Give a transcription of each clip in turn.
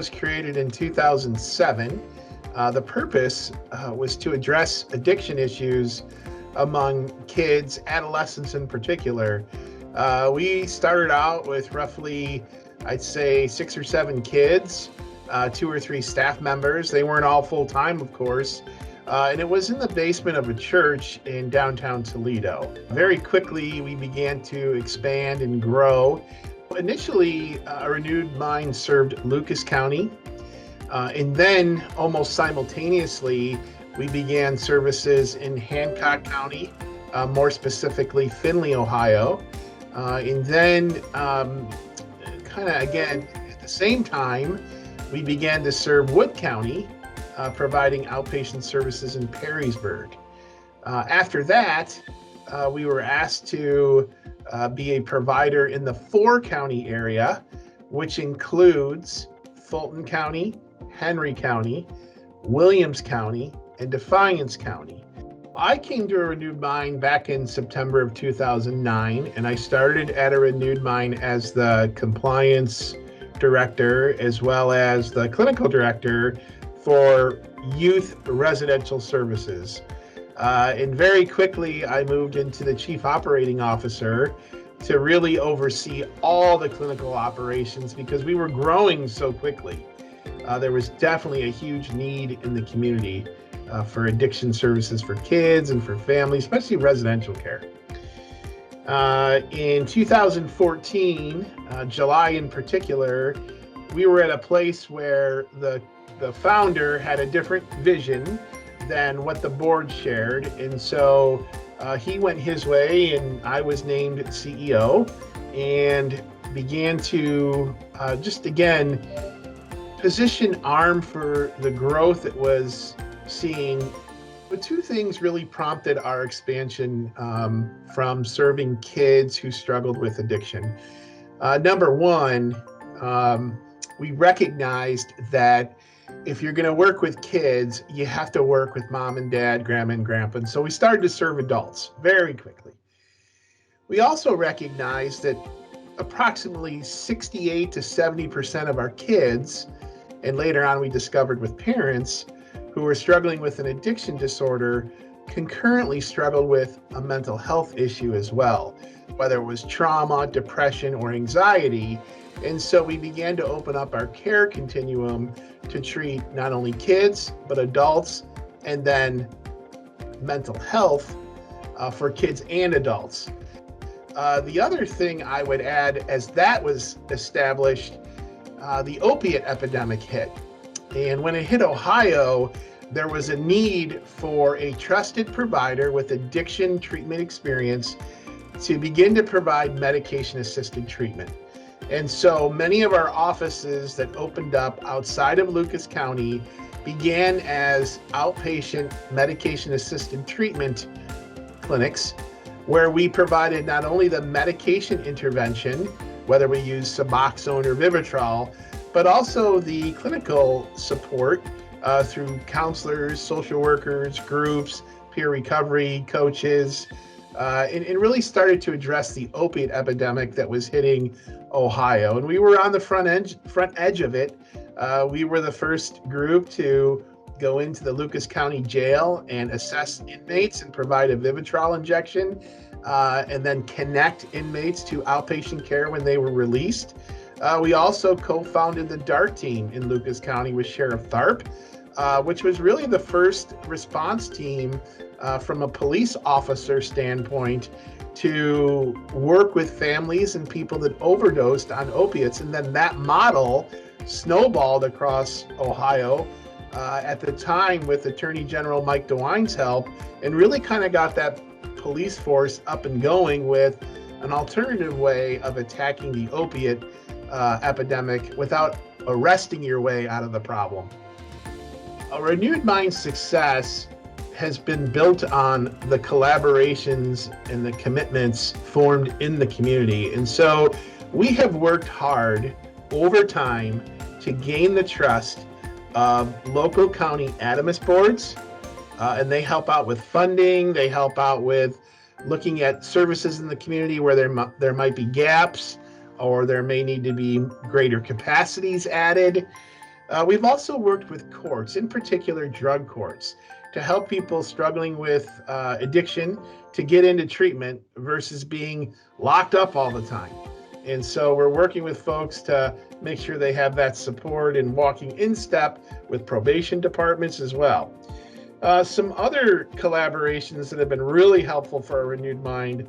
was created in 2007. The purpose was to address addiction issues among kids, adolescents in particular. We started out with roughly, I'd say, 6 or 7 kids, 2 or 3 staff members. They weren't all full-time, of course. And it was in the basement of a church in downtown Toledo. Very quickly, we began to expand and grow. Initially, a Renewed Mind served Lucas County, and then almost simultaneously, we began services in Hancock County, more specifically Findlay, Ohio. And then kind of again, at the same time, we began to serve Wood County, providing outpatient services in Perrysburg. After that, we were asked to be a provider in the 4-county area, which includes Fulton County, Henry County, Williams County, and Defiance County. I came to a Renewed Mind back in September of 2009, and I started at a Renewed Mind as the compliance director as well as the clinical director for youth residential services. And very quickly, I moved into the chief operating officer to really oversee all the clinical operations because we were growing so quickly. There was definitely a huge need in the community for addiction services for kids and for families, especially residential care. In 2014, July in particular, we were at a place where the founder had a different vision than what the board shared. And so he went his way and I was named CEO and began to just again, position ARM for the growth it was seeing. But 2 things really prompted our expansion from serving kids who struggled with addiction. Number 1, we recognized that if you're going to work with kids, you have to work with mom and dad, grandma and grandpa. And so we started to serve adults very quickly. We also recognized that approximately 68 to 70% of our kids, and later on we discovered with parents who were struggling with an addiction disorder, concurrently struggled with a mental health issue as well, whether it was trauma, depression, or anxiety. And so we began to open up our care continuum to treat not only kids, but adults, and then mental health for kids and adults. The other thing I would add, as that was established, the opiate epidemic hit. And when it hit Ohio, there was a need for a trusted provider with addiction treatment experience to begin to provide medication-assisted treatment. And so many of our offices that opened up outside of Lucas County began as outpatient medication-assisted treatment clinics, where we provided not only the medication intervention, whether we use Suboxone or Vivitrol, but also the clinical support through counselors, social workers, groups, peer recovery coaches, and really started to address the opiate epidemic that was hitting Ohio. And we were on the front edge of it. We were the first group to go into the Lucas County Jail and assess inmates and provide a Vivitrol injection, and then connect inmates to outpatient care when they were released. We also co-founded the DART team in Lucas County with Sheriff Tharp, which was really the first response team from a police officer standpoint to work with families and people that overdosed on opiates. And then that model snowballed across Ohio at the time with Attorney General Mike DeWine's help, and really kind of got that police force up and going with an alternative way of attacking the opiate epidemic without arresting your way out of the problem. A Renewed Mind's success has been built on the collaborations and the commitments formed in the community. And so we have worked hard over time to gain the trust of local county ADAMIS boards, and they help out with funding. They help out with looking at services in the community where there might be gaps or there may need to be greater capacities added. We've also worked with courts, in particular drug courts, to help people struggling with addiction to get into treatment versus being locked up all the time. And so we're working with folks to make sure they have that support and walking in step with probation departments as well. Some other collaborations that have been really helpful for a renewed mind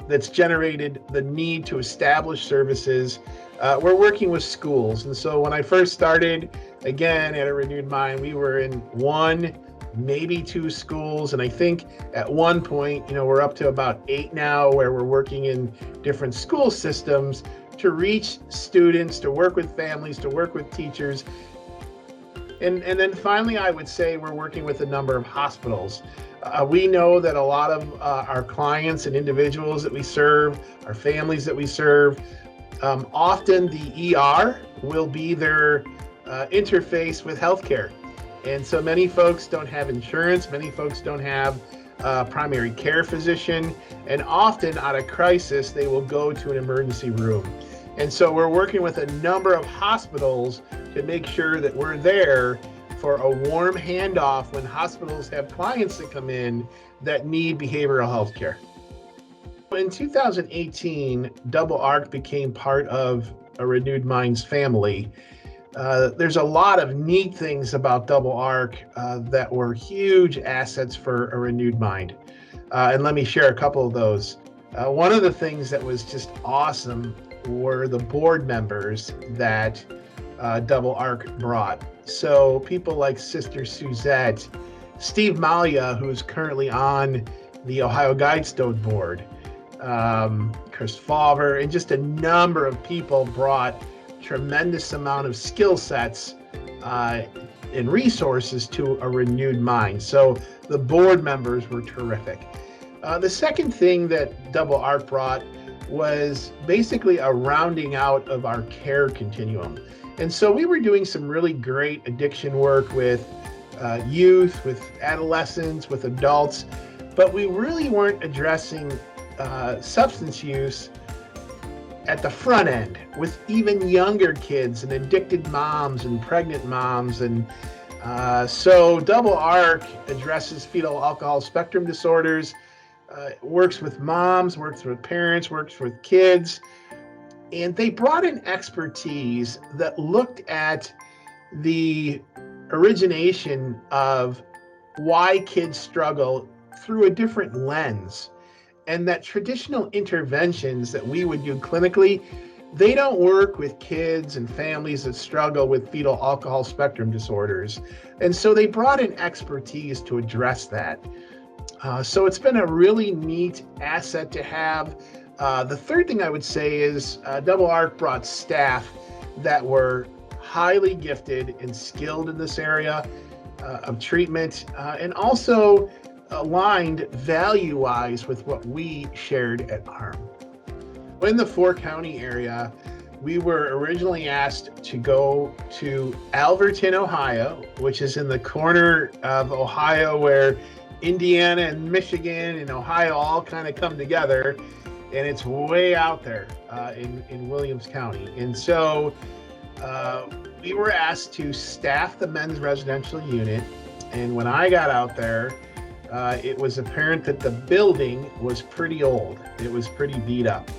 that's generated the need to establish services. We're working with schools. And so when I first started, again, at a renewed mind, we were in one, maybe two schools. And I think at one point, we're up to about 8 now, where we're working in different school systems to reach students, to work with families, to work with teachers. And then finally, I would say we're working with a number of hospitals. We know that a lot of our clients and individuals that we serve, our families that we serve, often the ER will be their interface with healthcare. And so many folks don't have insurance, many folks don't have a primary care physician, and often out of crisis, they will go to an emergency room. And so we're working with a number of hospitals to make sure that we're there for a warm handoff when hospitals have clients that come in that need behavioral health care. In 2018, Double Arc became part of a Renewed Minds family. There's a lot of neat things about Double Arc that were huge assets for a renewed mind. And let me share a couple of those. One of the things that was just awesome were the board members that Double Arc brought. So people like Sister Suzette, Steve Malia, who's currently on the OhioGuidestone board, Chris Favre, and just a number of people brought tremendous amount of skill sets and resources to a renewed mind. So the board members were terrific. The second thing that Double Arc brought was basically a rounding out of our care continuum. And so we were doing some really great addiction work with youth, with adolescents, with adults, but we really weren't addressing substance use at the front end with even younger kids and addicted moms and pregnant moms. And so Double Arc addresses fetal alcohol spectrum disorders, works with moms, works with parents, works with kids. And they brought in expertise that looked at the origination of why kids struggle through a different lens. And that traditional interventions that we would do clinically, they don't work with kids and families that struggle with fetal alcohol spectrum disorders. And so they brought in expertise to address that. So it's been a really neat asset to have. The third thing I would say is Double Arc brought staff that were highly gifted and skilled in this area of treatment, and also aligned value-wise with what we shared at ARM. In the 4-county area, we were originally asked to go to Alverton, Ohio, which is in the corner of Ohio where Indiana and Michigan and Ohio all kind of come together, and it's way out there in Williams County. And so we were asked to staff the men's residential unit, and when I got out there, it was apparent that the building was pretty old. It was pretty beat up.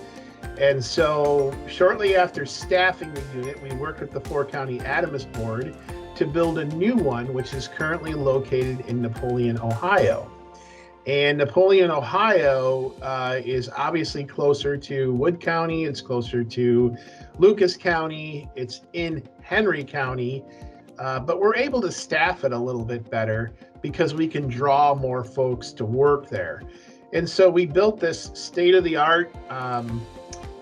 And so shortly after staffing the unit, we worked with the 4-county Adamus board to build a new one, which is currently located in Napoleon, Ohio. And Napoleon, Ohio is obviously closer to Wood County. It's closer to Lucas County. It's in Henry County. But we're able to staff it a little bit better because we can draw more folks to work there. And so we built this state-of-the-art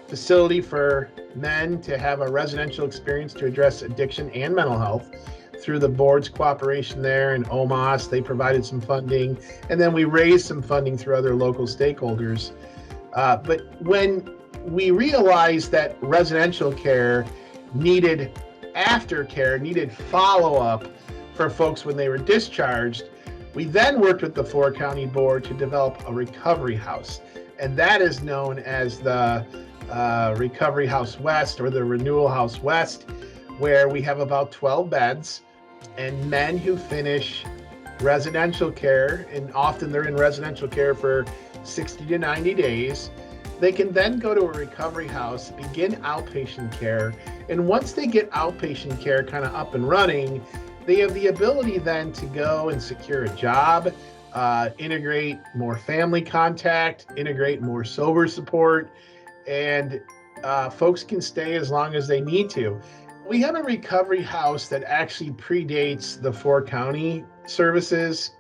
facility for men to have a residential experience to address addiction and mental health through the board's cooperation there, and OMAS, they provided some funding, and then we raised some funding through other local stakeholders. But when we realized that residential care needed aftercare, needed follow-up for folks when they were discharged, we then worked with the 4-county board to develop a recovery house. And that is known as the Recovery House West or the Renewal House West, where we have about 12 beds, and men who finish residential care, and often they're in residential care for 60 to 90 days, they can then go to a recovery house, begin outpatient care, and once they get outpatient care kind of up and running, they have the ability then to go and secure a job, integrate more family contact, integrate more sober support, and folks can stay as long as they need to. We have a recovery house that actually predates the 4-county services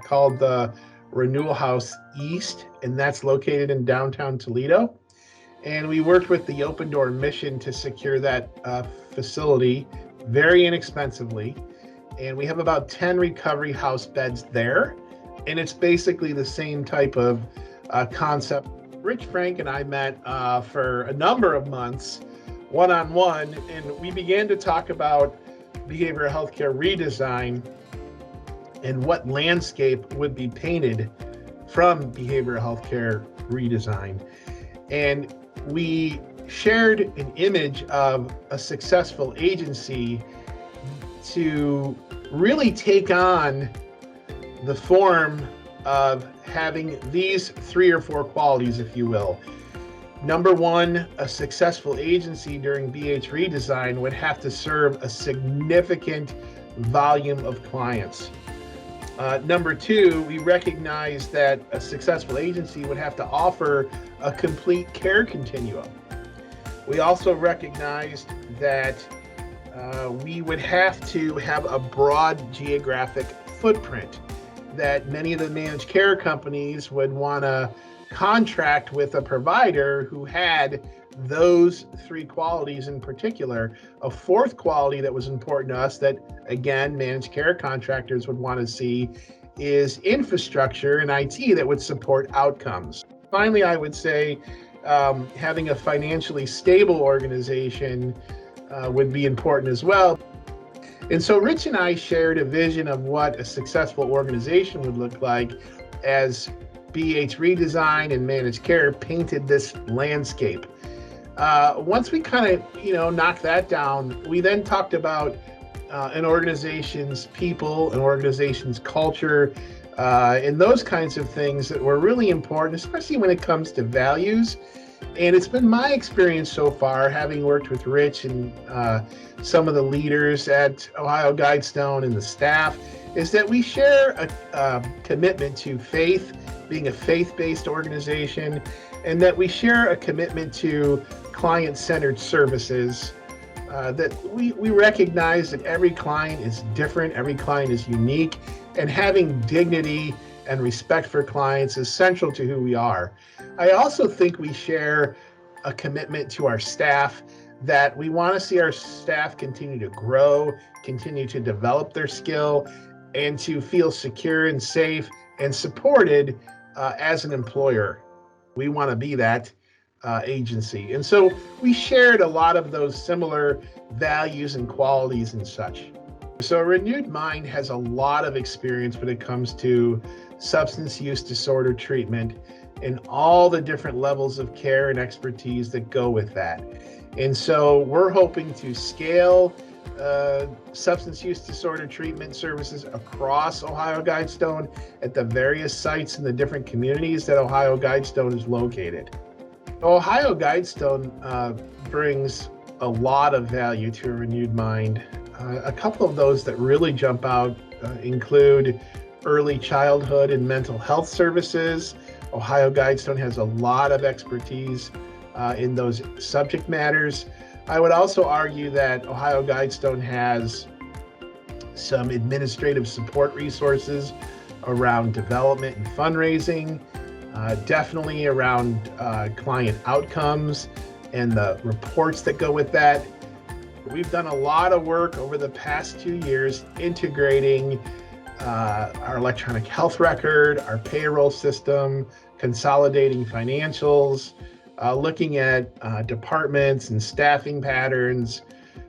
called the Renewal House East, and that's located in downtown Toledo. And we worked with the Open Door Mission to secure that facility very inexpensively. And we have about 10 recovery house beds there. And it's basically the same type of concept. Rich, Frank, and I met for a number of months, one-on-one, and we began to talk about behavioral healthcare redesign and what landscape would be painted from behavioral healthcare redesign. And we shared an image of a successful agency to really take on the form of having these 3 or 4 qualities, if you will. Number one, a successful agency during BH redesign would have to serve a significant volume of clients. Number two, we recognize that a successful agency would have to offer a complete care continuum. We also recognized that we would have to have a broad geographic footprint, that many of the managed care companies would want to contract with a provider who had those 3 qualities in particular. A 4th quality that was important to us that, again, managed care contractors would want to see is infrastructure and IT that would support outcomes. Finally, I would say having a financially stable organization would be important as well. And so Rich and I shared a vision of what a successful organization would look like as BH redesign and managed care painted this landscape. Once we kind of, knocked that down, we then talked about an organization's people, an organization's culture, and those kinds of things that were really important, especially when it comes to values. And it's been my experience so far, having worked with Rich and some of the leaders at OhioGuidestone and the staff, is that we share a commitment to faith, being a faith-based organization, and that we share a commitment to client-centered services, that we recognize that every client is different, every client is unique, and having dignity and respect for clients is central to who we are. I also think we share a commitment to our staff, that we want to see our staff continue to grow, continue to develop their skill, and to feel secure and safe and supported as an employer. We want to be that agency. And so we shared a lot of those similar values and qualities and such. So Renewed Mind has a lot of experience when it comes to substance use disorder treatment and all the different levels of care and expertise that go with that. And so we're hoping to scale substance use disorder treatment services across OhioGuidestone at the various sites in the different communities that OhioGuidestone is located. OhioGuidestone brings a lot of value to a Renewed Mind. A couple of those that really jump out include early childhood and mental health services. OhioGuidestone has a lot of expertise in those subject matters. I would also argue that OhioGuidestone has some administrative support resources around development and fundraising, definitely around client outcomes and the reports that go with that. We've done a lot of work over the past 2 years integrating our electronic health record, our payroll system, consolidating financials, looking at departments and staffing patterns.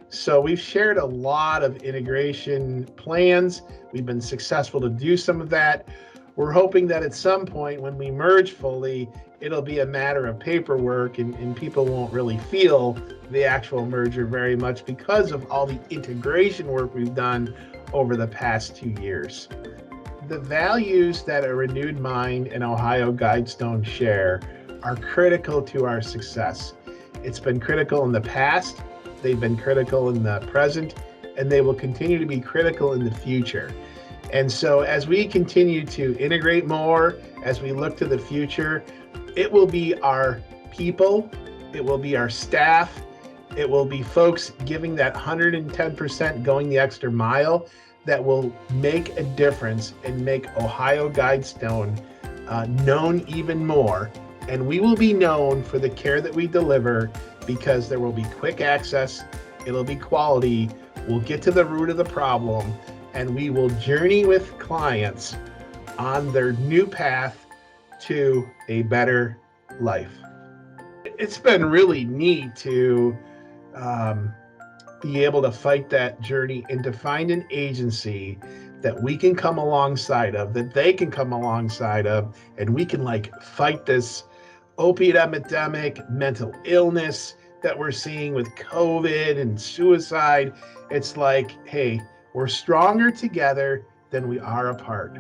So we've shared a lot of integration plans. We've been successful to do some of that. We're hoping that at some point when we merge fully, it'll be a matter of paperwork, and people won't really feel the actual merger very much because of all the integration work we've done over the past 2 years. The values that a renewed mind and Ohio Guidestone share are critical to our success. It's been critical in the past, they've been critical in the present, and they will continue to be critical in the future. And so as we continue to integrate more, as we look to the future, it will be our people, it will be our staff, it will be folks giving that 110%, going the extra mile, that will make a difference and make Ohio Guidestone known even more. And we will be known for the care that we deliver because there will be quick access, it'll be quality, we'll get to the root of the problem, and we will journey with clients on their new path to a better life. It's been really neat to be able to fight that journey and to find an agency that we can come alongside of, that they can come alongside of, and we can fight this opiate epidemic, mental illness that we're seeing with COVID and suicide. It's like, hey, we're stronger together than we are apart.